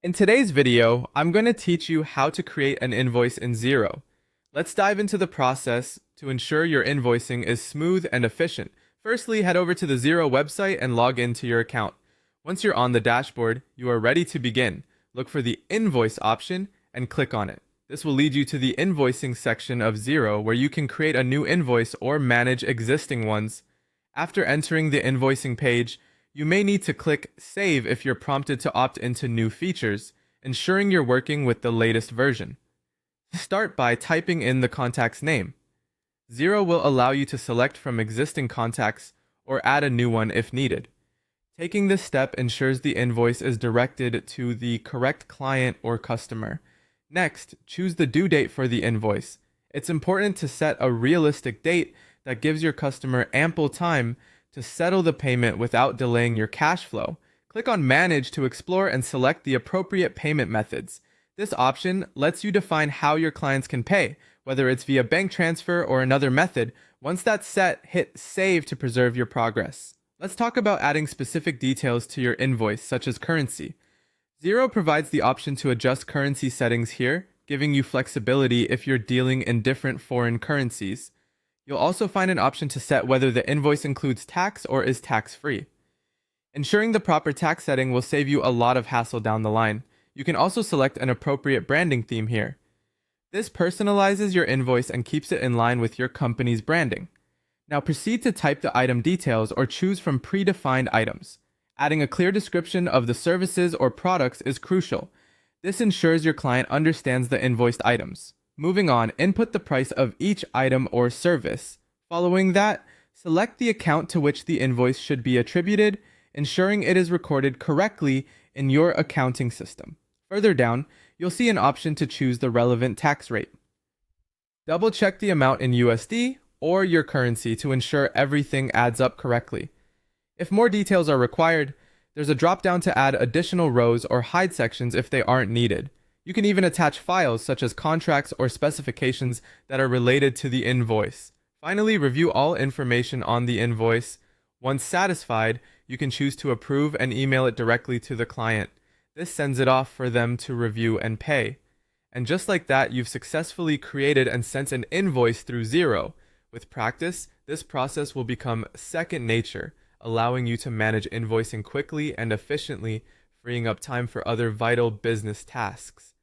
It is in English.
In today's video, I'm going to teach you how to create an invoice in Xero. Let's dive into the process to ensure your invoicing is smooth and efficient. Firstly, head over to the Xero website and log into your account. Once you're on the dashboard, you are ready to begin. Look for the Invoice option and click on it. This will lead you to the invoicing section of Xero, where you can create a new invoice or manage existing ones. After entering the invoicing page, you may need to click Save if you're prompted to opt into new features, ensuring you're working with the latest version. Start by typing in the contact's name. Xero will allow you to select from existing contacts or add a new one if needed. Taking this step ensures the invoice is directed to the correct client or customer. Next, choose the due date for the invoice. It's important to set a realistic date that gives your customer ample time to settle the payment without delaying your cash flow. Click on Manage to explore and select the appropriate payment methods. This option lets you define how your clients can pay, whether it's via bank transfer or another method. Once that's set, hit Save to preserve your progress. Let's talk about adding specific details to your invoice, such as currency. Xero provides the option to adjust currency settings here, giving you flexibility if you're dealing in different foreign currencies. You'll also find an option to set whether the invoice includes tax or is tax-free. Ensuring the proper tax setting will save you a lot of hassle down the line. You can also select an appropriate branding theme here. This personalizes your invoice and keeps it in line with your company's branding. Now proceed to type the item details or choose from predefined items. Adding a clear description of the services or products is crucial. This ensures your client understands the invoiced items. Moving on, input the price of each item or service. Following that, select the account to which the invoice should be attributed, ensuring it is recorded correctly in your accounting system. Further down, you'll see an option to choose the relevant tax rate. Double check the amount in USD or your currency to ensure everything adds up correctly. If more details are required, there's a drop-down to add additional rows or hide sections if they aren't needed. You can even attach files such as contracts or specifications that are related to the invoice. Finally, review all information on the invoice. Once satisfied, you can choose to approve and email it directly to the client. This sends it off for them to review and pay. And just like that, you've successfully created and sent an invoice through Xero. With practice, this process will become second nature, allowing you to manage invoicing quickly and efficiently, freeing up time for other vital business tasks.